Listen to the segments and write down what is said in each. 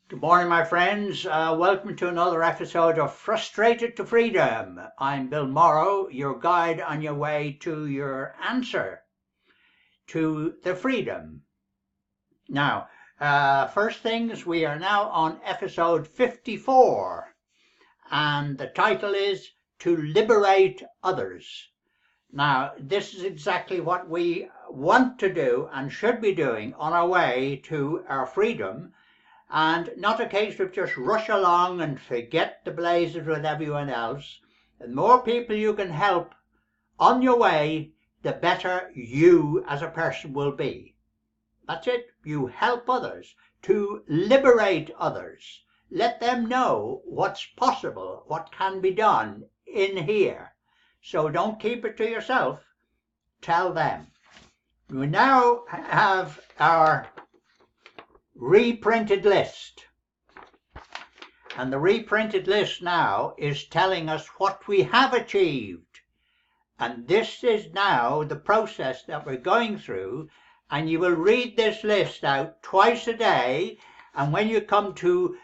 Good morning, my friends. Welcome to another episode of Frustrated to Freedom. I'm Bill Morrow, your guide on your way to your answer to the freedom. Now, first things, we are now on episode 54, and the title is To Liberate Others. Now, this is exactly what we want to do and should be doing on our way to our freedom, and not a case of just rush along and forget the blazes with everyone else. The more people you can help on your way, the better you as a person will be. That's it. You help others to liberate others. Let them know what's possible, what can be done in here. So don't keep it to yourself. Tell them. We now have our reprinted list, and the reprinted list now is telling us what we have achieved, and this is now the process that we're going through. And you will read this list out twice a day, and when you come to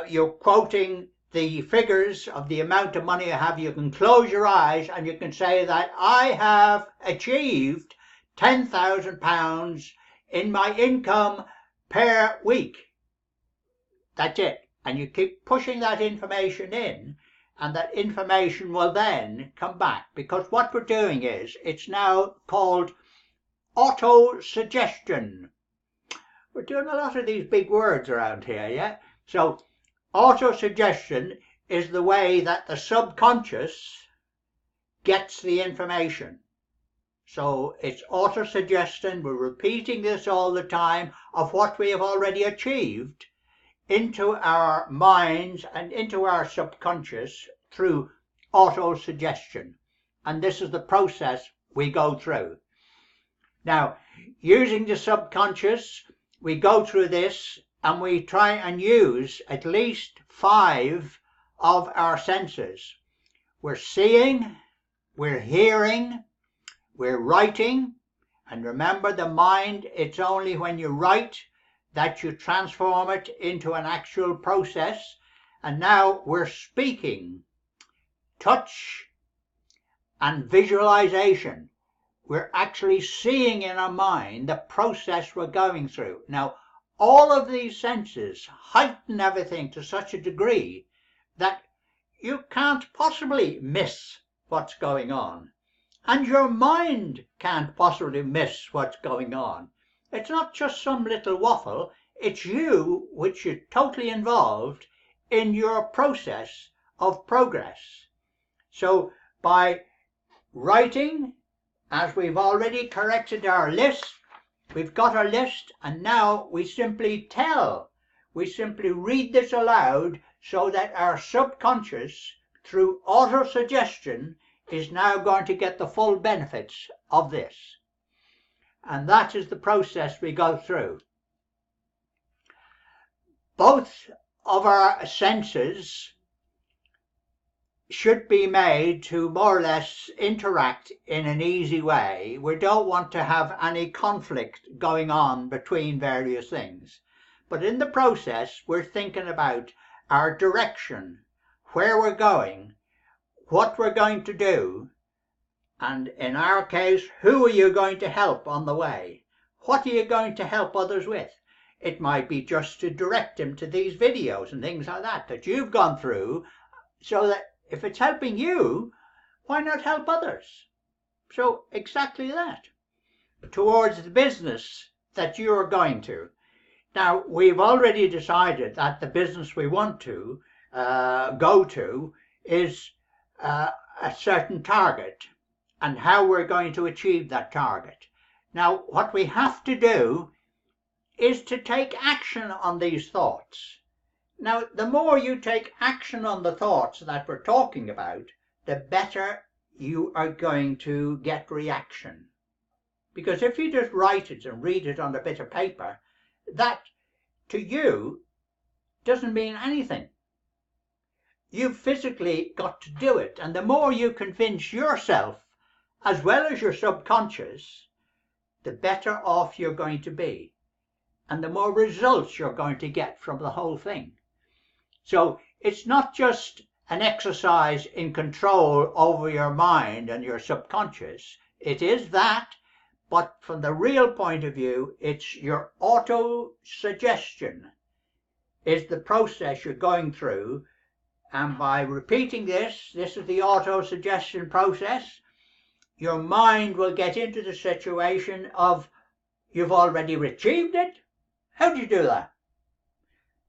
you're quoting the figures of the amount of money you have, you can close your eyes and you can say that I have achieved £10,000 in my income per week. That's it. And you keep pushing that information in, and that information will then come back, because what we're doing is, it's now called auto-suggestion. We're doing a lot of these big words around here, yeah? So auto-suggestion is the way that the subconscious gets the information. So it's auto-suggestion. We're repeating this all the time of what we have already achieved into our minds and into our subconscious through auto-suggestion. And this is the process we go through. Now, using the subconscious, we go through this and we try and use at least 5 of our senses. We're seeing, we're hearing, we're writing, and remember, the mind, it's only when you write that you transform it into an actual process. And now we're speaking, touch, and visualization. We're actually seeing in our mind the process we're going through. Now, all of these senses heighten everything to such a degree that you can't possibly miss what's going on. And your mind can't possibly miss what's going on. It's not just some little waffle. It's you which is totally involved in your process of progress. So by writing, as we've already corrected our list, we've got our list, and now we simply tell. We simply read this aloud so that our subconscious, through auto-suggestion, is now going to get the full benefits of this. And that is the process we go through. Both of our senses should be made to more or less interact in an easy way. We don't want to have any conflict going on between various things. But in the process, we're thinking about our direction, where we're going, what we're going to do, and in our case, who are you going to help on the way? What are you going to help others with? It might be just to direct them to these videos and things like that you've gone through, so that if it's helping you, why not help others? So exactly that, towards the business that you're going to. Now, we've already decided that the business we want to go to is a certain target, and how we're going to achieve that target. Now, what we have to do is to take action on these thoughts. Now, the more you take action on the thoughts that we're talking about, the better you are going to get reaction. Because if you just write it and read it on a bit of paper, that to you doesn't mean anything. You've physically got to do it. And the more you convince yourself, as well as your subconscious, the better off you're going to be. and the more results you're going to get from the whole thing. So it's not just an exercise in control over your mind and your subconscious. It is that, but from the real point of view, it's your auto-suggestion is the process you're going through. And by repeating this is the auto-suggestion process, your mind will get into the situation of you've already achieved it. How do you do that?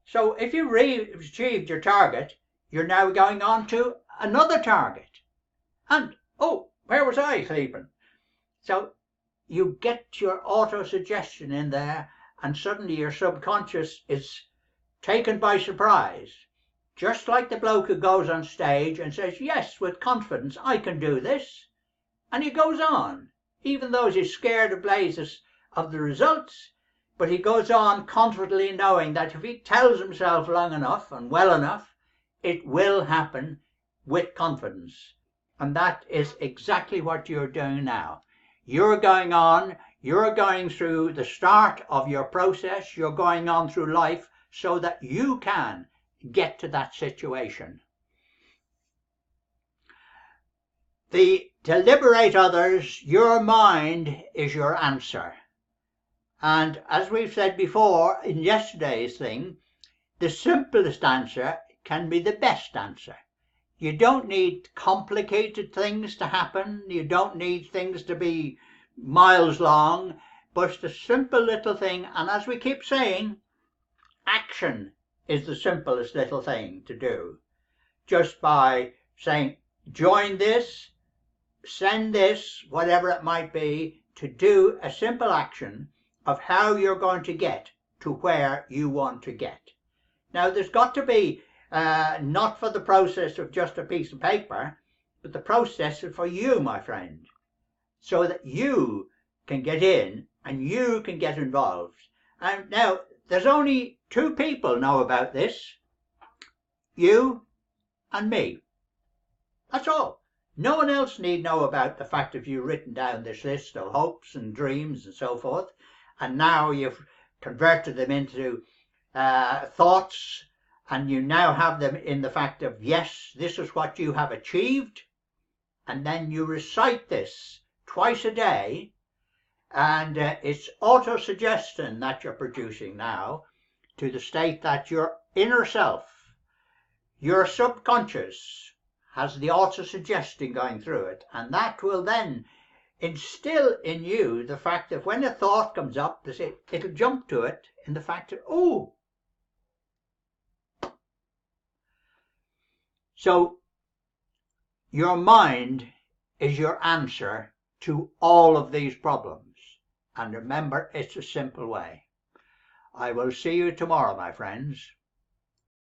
So if you achieved your target, you're now going on to another target. And, oh, where was I sleeping? So you get your auto-suggestion in there, and suddenly your subconscious is taken by surprise. Just like the bloke who goes on stage and says, yes, with confidence, I can do this. And he goes on, even though he's scared of blazes of the results, but he goes on confidently knowing that if he tells himself long enough and well enough, it will happen with confidence. And that is exactly what you're doing now. You're going on, you're going through the start of your process, you're going on through life so that you can get to that situation. To liberate others, your mind is your answer. And as we've said before in yesterday's thing, the simplest answer can be the best answer. You don't need complicated things to happen. You don't need things to be miles long, but the simple little thing. And as we keep saying, action is the simplest little thing to do. Just by saying, join this, send this, whatever it might be, to do a simple action of how you're going to get to where you want to get. Now, there's got to be not for the process of just a piece of paper, but the process is for you, my friend, so that you can get in and you can get involved. And now, there's only two people know about this, you and me. That's all. No one else need know about the fact that you've written down this list of hopes and dreams and so forth, and now you've converted them into thoughts, and you now have them in the fact of, yes, this is what you have achieved, and then you recite this twice a day, and it's auto-suggestion that you're producing now to the state that your inner self, your subconscious, has the auto-suggestion going through it, and that will then instill in you the fact that when a thought comes up, it'll jump to it in the fact that, oh. So your mind is your answer to all of these problems. And remember, it's a simple way. I will see you tomorrow, my friends.